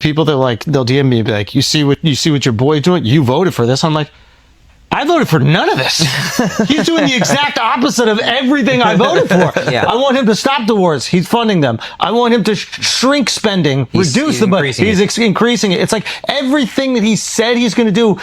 people that like, they'll DM me and be like, you see what your boy's doing? You voted for this. I'm like, I voted for none of this. He's doing the exact opposite of everything I voted for. Yeah. I want him to stop the wars. He's funding them. I want him to shrink spending, reduce the budget. He's increasing it. It's like everything that he said he's going to do,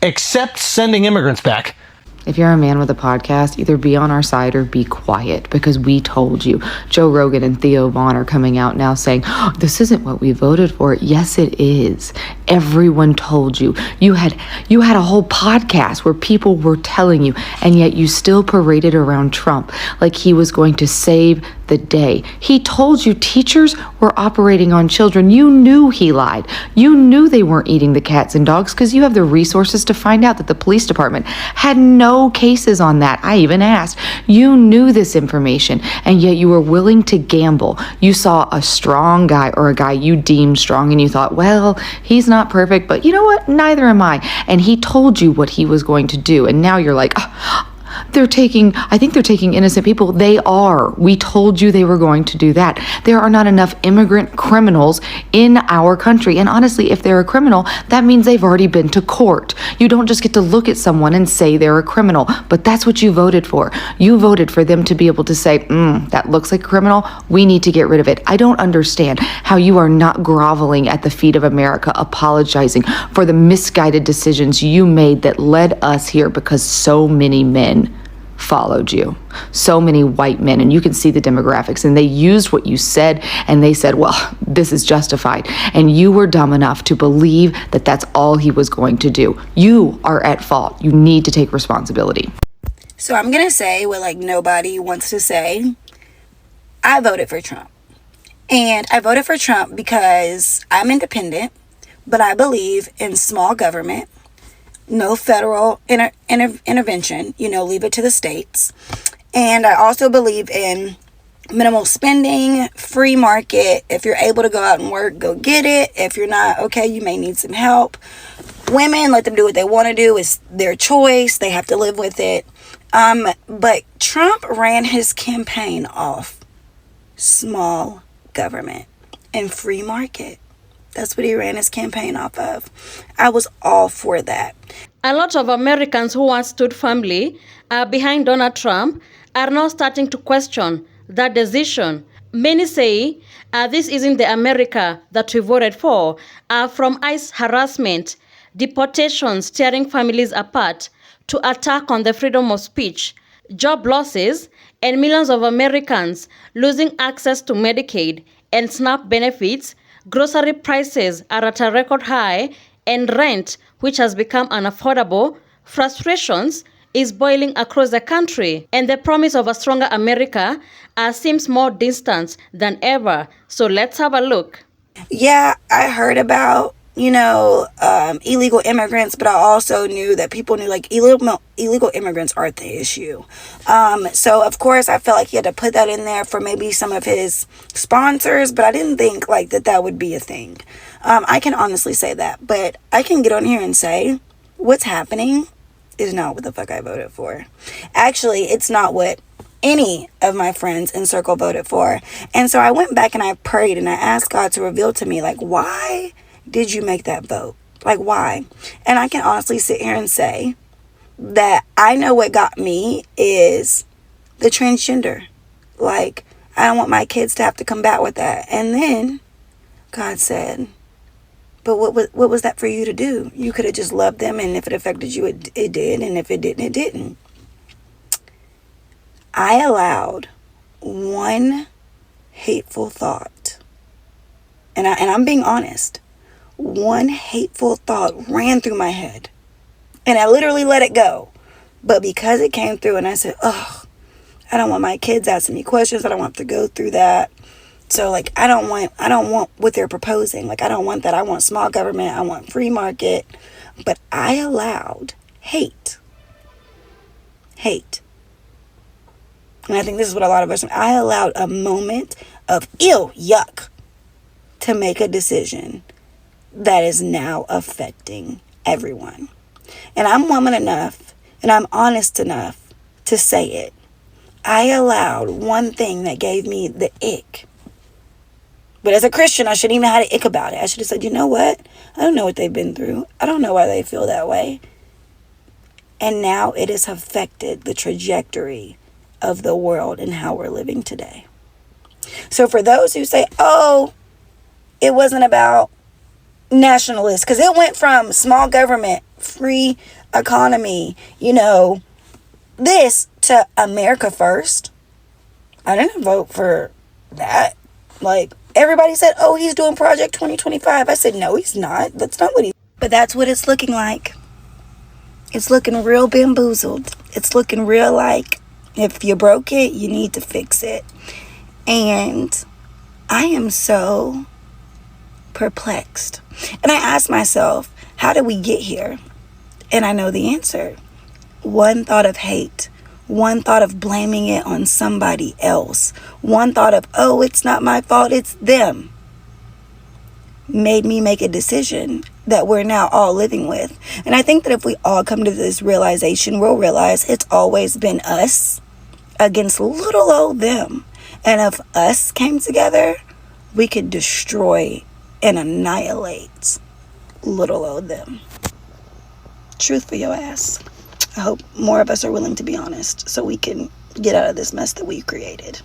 except sending immigrants back. If you're a man with a podcast, either be on our side or be quiet, because we told you. Joe Rogan and Theo Vaughn are coming out now saying, oh, this isn't what we voted for. Yes, it is. Everyone told you. You had a whole podcast where people were telling you, and yet you still paraded around Trump like he was going to save the day. He told you teachers were operating on children. You knew he lied. You knew they weren't eating the cats and dogs because you have the resources to find out that the police department had no cases on that. I even asked. You knew this information, and yet you were willing to gamble. You saw a strong guy or a guy you deemed strong, and you thought, well, he's not perfect, but you know what? Neither am I. And he told you what he was going to do, and now you're like, oh, I think they're taking innocent people. They are. We told you they were going to do that. There are not enough immigrant criminals in our country. And honestly, if they're a criminal, that means they've already been to court. You don't just get to look at someone and say they're a criminal, but that's what you voted for. You voted for them to be able to say, that looks like a criminal. We need to get rid of it. I don't understand how you are not groveling at the feet of America, apologizing for the misguided decisions you made that led us here, because so many men followed you, so many white men, and you can see the demographics, and they used what you said, and they said, well, this is justified, and you were dumb enough to believe that that's all he was going to do. You are at fault. You need to take responsibility. So I'm gonna say what like nobody wants to say. I voted for Trump, and I voted for Trump because I'm independent, but I believe in small government. No federal intervention, leave it to the states. And I also believe in minimal spending, free market. If you're able to go out and work, go get it. If you're not, okay, you may need some help. Women, let them do what they want to do. It's their choice. They have to live with it. But Trump ran his campaign off small government and free market. That's what he ran his campaign off of. I was all for that. A lot of Americans who once stood firmly behind Donald Trump are now starting to question that decision. Many say this isn't the America that we voted for. From ICE harassment, deportations tearing families apart, to attack on the freedom of speech, job losses, and millions of Americans losing access to Medicaid and SNAP benefits. Grocery prices are at a record high, and rent, which has become unaffordable. Frustrations is boiling across the country, and the promise of a stronger America seems more distant than ever. So let's have a look. Yeah, I heard about, illegal immigrants, but I also knew that people knew like illegal immigrants aren't the issue. So of course I felt like he had to put that in there for maybe some of his sponsors, but I didn't think like that would be a thing. I can honestly say that, but I can get on here and say what's happening is not what the fuck I voted for. Actually, it's not what any of my friends in circle voted for. And so I went back and I prayed and I asked God to reveal to me, like, why did you make that vote? Like, why? And I can honestly sit here and say that I know what got me is the transgender. Like, I don't want my kids to have to combat with that. And then God said, but what was that for you to do? You could have just loved them, and if it affected you, it did, and if it didn't, it didn't. I allowed one hateful thought, and I'm being honest. One hateful thought ran through my head, and I literally let it go. But because it came through, and I said, "Ugh, I don't want my kids asking me questions. I don't want to go through that." So like, I don't want what they're proposing. Like, I don't want that. I want small government. I want free market. But I allowed hate. And I think this is what a lot of us, I allowed a moment of yuck to make a decision that is now affecting everyone. And I'm woman enough and I'm honest enough to say it. I allowed one thing that gave me the ick But as a Christian, I shouldn't even have had an ick about it. I should have said, you know what? I don't know what they've been through. I don't know why they feel that way. And now it has affected the trajectory of the world and how we're living today. So for those who say, oh, it wasn't about nationalists, because it went from small government, free economy, this to America first. I didn't vote for that. Like, everybody said, oh, he's doing Project 2025. I said, no, he's not. That's not what But that's what it's looking like. It's looking real bamboozled. It's looking real like, if you broke it, you need to fix it. And I am so perplexed. And I asked myself, how did we get here? And I know the answer. One thought of hate. One thought of blaming it on somebody else. One thought of, oh, it's not my fault, it's them. Made me make a decision that we're now all living with. And I think that if we all come to this realization, we'll realize it's always been us against little old them. And if us came together, we could destroy and annihilate little old them. Truth for your ass. I hope more of us are willing to be honest so we can get out of this mess that we created.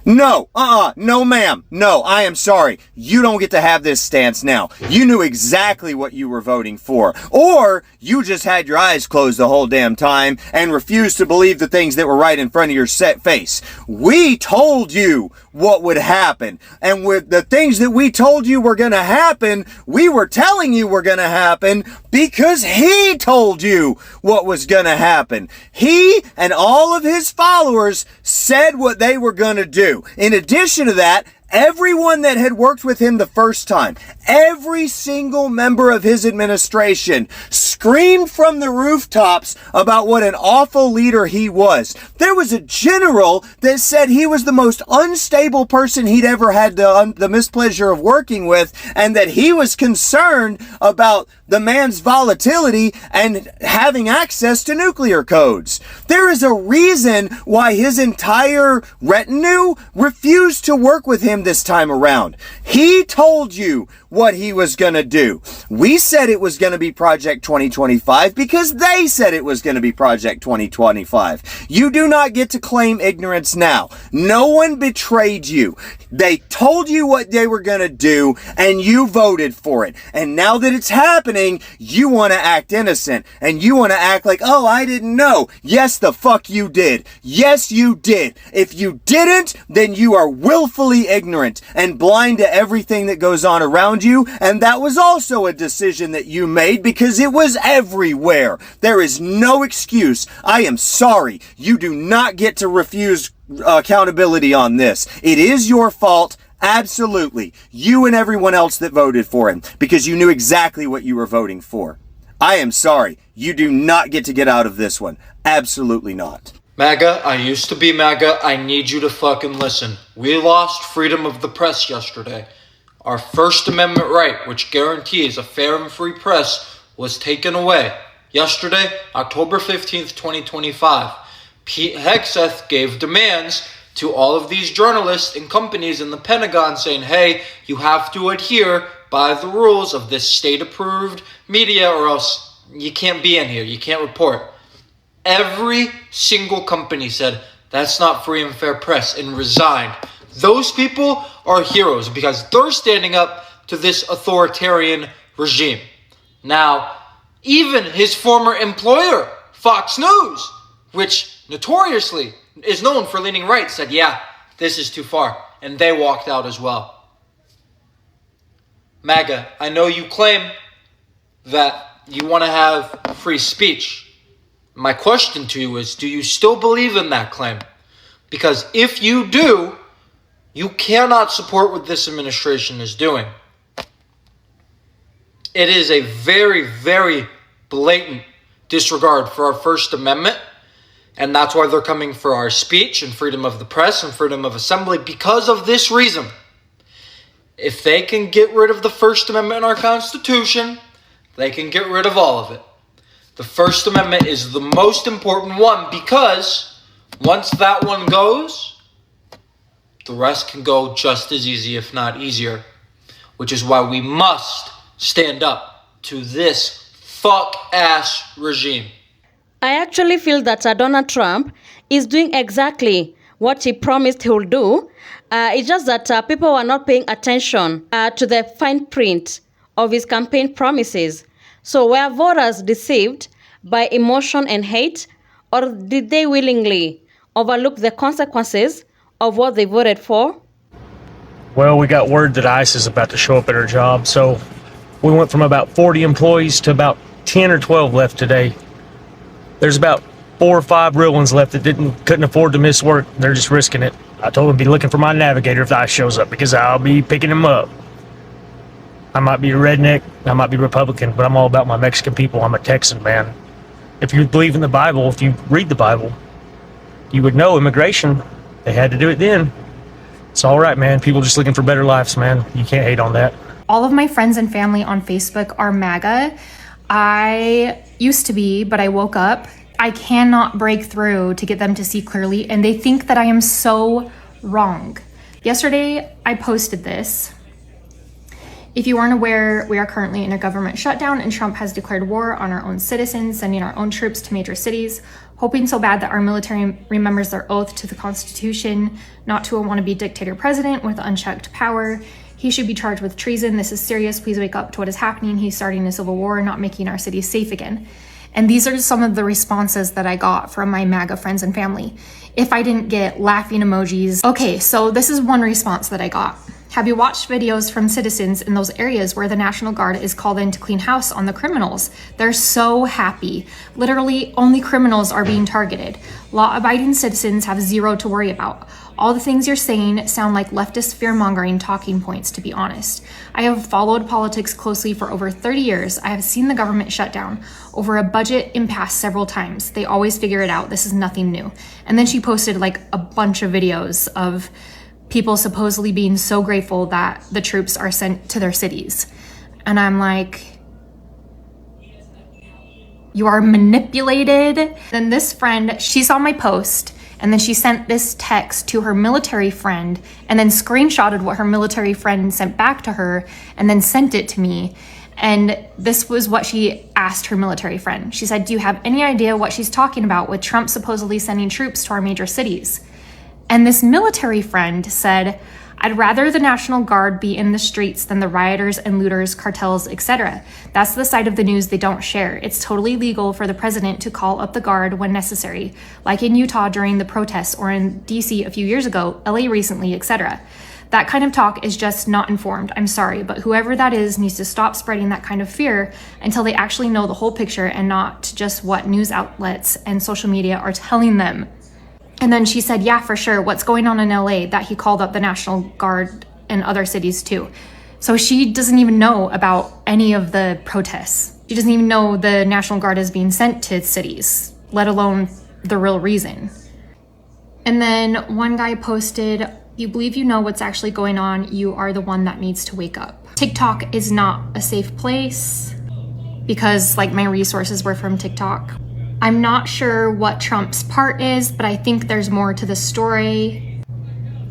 No, no ma'am. No, I am sorry. You don't get to have this stance now. You knew exactly what you were voting for. Or you just had your eyes closed the whole damn time and refused to believe the things that were right in front of your set face. We told you what would happen. And with the things that we told you were going to happen, we were telling you were going to happen because he told you what was going to happen. He and all of his followers said what they were going to do. In addition to that, everyone that had worked with him the first time, every single member of his administration screamed from the rooftops about what an awful leader he was. There was a general that said he was the most unstable person he'd ever had the mispleasure of working with, and that he was concerned about the man's volatility and having access to nuclear codes. There is a reason why his entire retinue refused to work with him this time around. He told you what he was going to do. We said it was going to be Project 2025 because they said it was going to be Project 2025. You do not get to claim ignorance now. No one betrayed you. They told you what they were going to do and you voted for it. And now that it's happening, you want to act innocent and you want to act like, oh, I didn't know. Yes, the fuck you did. Yes, you did. If you didn't, then you are willfully ignorant and blind to everything that goes on around you, and that was also a decision that you made because it was everywhere. There is no excuse. I am sorry. You do not get to refuse accountability on this. It is your fault. Absolutely. You and everyone else that voted for him because you knew exactly what you were voting for. I am sorry. You do not get to get out of this one. Absolutely not. MAGA, I used to be MAGA. I need you to fucking listen. We lost freedom of the press yesterday. Our First Amendment right, which guarantees a fair and free press, was taken away. Yesterday, October 15th, 2025, Pete Hegseth gave demands to all of these journalists and companies in the Pentagon saying, hey, you have to adhere by the rules of this state-approved media or else you can't be in here, you can't report. Every single company said, that's not free and fair press, and resigned. Those people are heroes because they're standing up to this authoritarian regime. Now, even his former employer, Fox News, which notoriously is known for leaning right, said, yeah, this is too far. And they walked out as well. MAGA, I know you claim that you want to have free speech. My question to you is, do you still believe in that claim? Because if you do, you cannot support what this administration is doing. It is a very, very blatant disregard for our First Amendment, and that's why they're coming for our speech and freedom of the press and freedom of assembly because of this reason. If they can get rid of the First Amendment in our Constitution, they can get rid of all of it. The First Amendment is the most important one because once that one goes, the rest can go just as easy, if not easier. Which is why we must stand up to this fuck-ass regime. I actually feel that Donald Trump is doing exactly what he promised he will do. It's just that people are not paying attention to the fine print of his campaign promises. So were voters deceived by emotion and hate, or did they willingly overlook the consequences of what they voted for? Well, we got word that ICE is about to show up at our job, so we went from about 40 employees to about 10 or 12 left today. There's about 4 or 5 real ones left that couldn't afford to miss work. They're just risking it. I told them to be looking for my navigator if the ICE shows up, because I'll be picking him up. I might be a redneck, I might be Republican, but I'm all about my Mexican people. I'm a Texan, man. If you believe in the Bible, if you read the Bible, you would know immigration, they had to do it then. It's all right, man. People just looking for better lives, man. You can't hate on that. All of my friends and family on Facebook are MAGA. I used to be, but I woke up. I cannot break through to get them to see clearly, and they think that I am so wrong. Yesterday, I posted this. If you aren't aware, we are currently in a government shutdown, and Trump has declared war on our own citizens, sending our own troops to major cities, hoping so bad that our military remembers their oath to the Constitution, not to a wannabe dictator president with unchecked power. He should be charged with treason. This is serious. Please wake up to what is happening. He's starting a civil war, not making our cities safe again. And these are some of the responses that I got from my MAGA friends and family. If I didn't get laughing emojis. Okay, so this is one response that I got. Have you watched videos from citizens in those areas where the National Guard is called in to clean house on the criminals? They're so happy. Literally, only criminals are being targeted. Law-abiding citizens have zero to worry about. All the things you're saying sound like leftist fear-mongering talking points, to be honest. I have followed politics closely for over 30 years. I have seen the government shut down over a budget impasse several times. They always figure it out. This is nothing new. And then she posted like a bunch of videos of people supposedly being so grateful that the troops are sent to their cities. And I'm like, you are manipulated. Then this friend, she saw my post, and then she sent this text to her military friend, and then screenshotted what her military friend sent back to her, and then sent it to me. And this was what she asked her military friend. She said, do you have any idea what she's talking about with Trump supposedly sending troops to our major cities? And this military friend said, I'd rather the National Guard be in the streets than the rioters and looters, cartels, etc. That's the side of the news they don't share. It's totally legal for the president to call up the guard when necessary, like in Utah during the protests or in DC a few years ago, LA recently, etc. That kind of talk is just not informed. I'm sorry, but whoever that is needs to stop spreading that kind of fear until they actually know the whole picture and not just what news outlets and social media are telling them. And then she said, yeah, for sure. What's going on in LA that he called up the National Guard in other cities too. So she doesn't even know about any of the protests. She doesn't even know the National Guard is being sent to cities, let alone the real reason. And then one guy posted, you believe you know what's actually going on. You are the one that needs to wake up. TikTok is not a safe place because like my resources were from TikTok. I'm not sure what Trump's part is, but I think there's more to the story.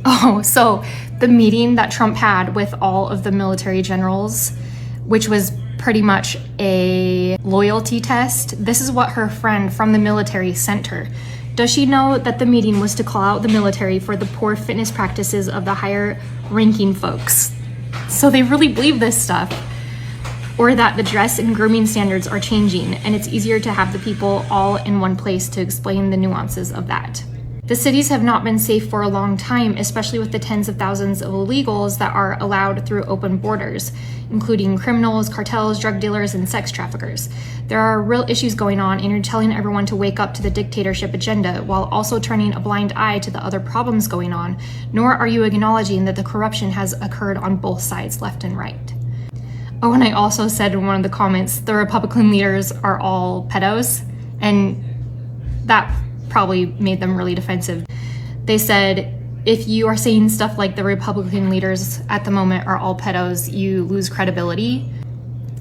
Oh, so the meeting that Trump had with all of the military generals, which was pretty much a loyalty test. This is what her friend from the military sent her. Does she know that the meeting was to call out the military for the poor fitness practices of the higher ranking folks? So they really believe this stuff. Or that the dress and grooming standards are changing, and it's easier to have the people all in one place to explain the nuances of that. The cities have not been safe for a long time, especially with the tens of thousands of illegals that are allowed through open borders, including criminals, cartels, drug dealers, and sex traffickers. There are real issues going on, and you're telling everyone to wake up to the dictatorship agenda while also turning a blind eye to the other problems going on, nor are you acknowledging that the corruption has occurred on both sides, left and right. Oh, and I also said in one of the comments, the Republican leaders are all pedos, and that probably made them really defensive. They said, if you are saying stuff like the Republican leaders at the moment are all pedos, you lose credibility.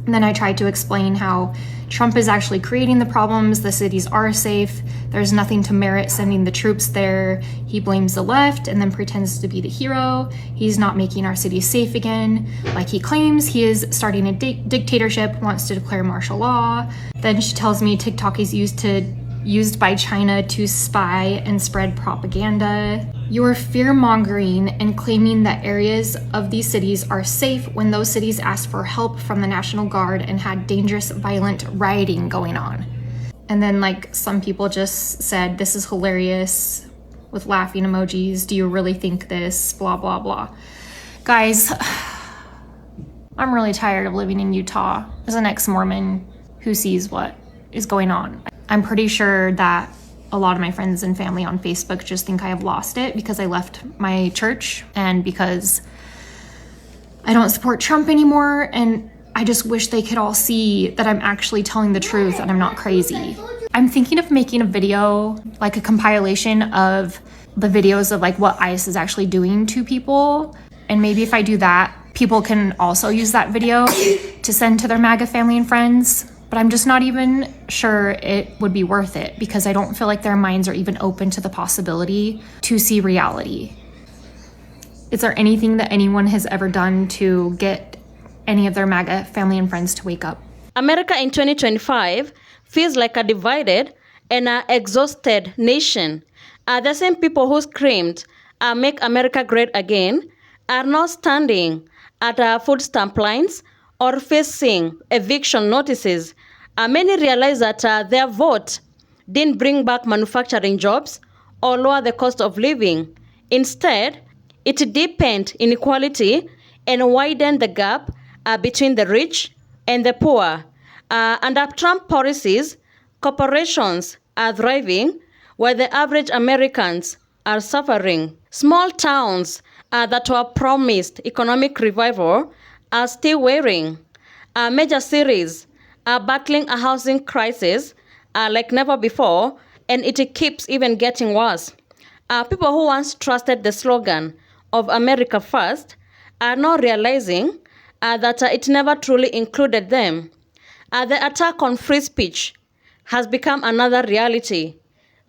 And then I tried to explain how Trump is actually creating the problems, the cities are safe, there's nothing to merit sending the troops there. He blames the left and then pretends to be the hero. He's not making our cities safe again, like he claims. He is starting a dictatorship, wants to declare martial law. Then she tells me TikTok is used by China to spy and spread propaganda. You're fear-mongering and claiming that areas of these cities are safe when those cities asked for help from the National Guard and had dangerous, violent rioting going on. And then like some people just said, this is hilarious, with laughing emojis. Do you really think this? Blah, blah, blah. Guys, I'm really tired of living in Utah as an ex-Mormon who sees what is going on. I'm pretty sure that a lot of my friends and family on Facebook just think I have lost it because I left my church and because I don't support Trump anymore. And I just wish they could all see that I'm actually telling the truth and I'm not crazy. I'm thinking of making a video, like a compilation of the videos of like what ICE is actually doing to people. And maybe if I do that, people can also use that video to send to their MAGA family and friends. But I'm just not even sure it would be worth it because I don't feel like their minds are even open to the possibility to see reality. Is there anything that anyone has ever done to get any of their MAGA family and friends to wake up? America in 2025 feels like a divided and an exhausted nation. The same people who screamed, make America great again, are now standing at food stamp lines or facing eviction notices. Many realize that their vote didn't bring back manufacturing jobs or lower the cost of living. Instead, it deepened inequality and widened the gap between the rich and the poor. Under Trump policies, corporations are thriving while the average Americans are suffering. Small towns that were promised economic revival are still waiting. Major cities are battling a housing crisis like never before, and it keeps even getting worse. People who once trusted the slogan of America First are now realizing that it never truly included them. The attack on free speech has become another reality.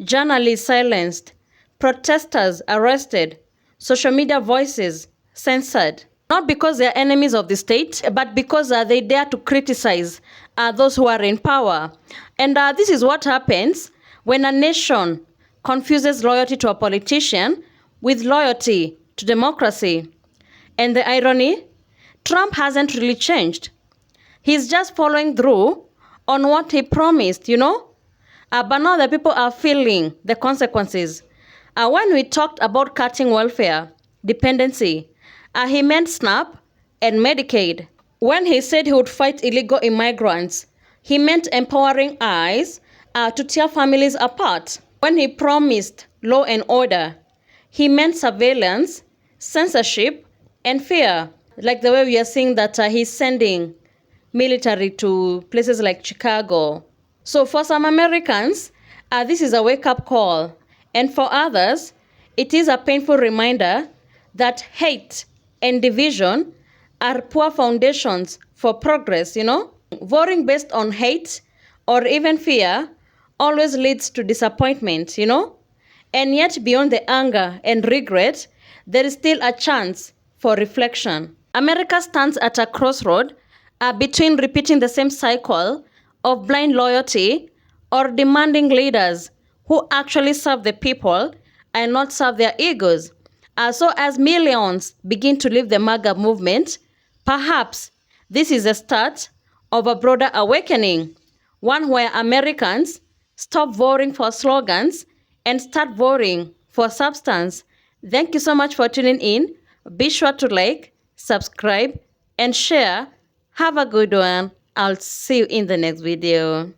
Journalists silenced, protesters arrested, social media voices censored. Not because they are enemies of the state, but because they dare to criticize those who are in power. And this is what happens when a nation confuses loyalty to a politician with loyalty to democracy. And the irony, Trump hasn't really changed. He's just following through on what he promised, But now the people are feeling the consequences. When we talked about cutting welfare dependency, he meant SNAP and Medicaid. When he said he would fight illegal immigrants, he meant empowering ICE to tear families apart. When he promised law and order, he meant surveillance, censorship, and fear. Like the way we are seeing that he's sending military to places like Chicago. So for some Americans, this is a wake-up call. And for others, it is a painful reminder that hate and division are poor foundations for progress, Voting based on hate or even fear always leads to disappointment, And yet beyond the anger and regret, there is still a chance for reflection. America stands at a crossroad between repeating the same cycle of blind loyalty or demanding leaders who actually serve the people and not serve their egos. So as millions begin to leave the MAGA movement, perhaps this is the start of a broader awakening, one where Americans stop voting for slogans and start voting for substance. Thank you so much for tuning in. Be sure to like, subscribe, and share. Have a good one. I'll see you in the next video.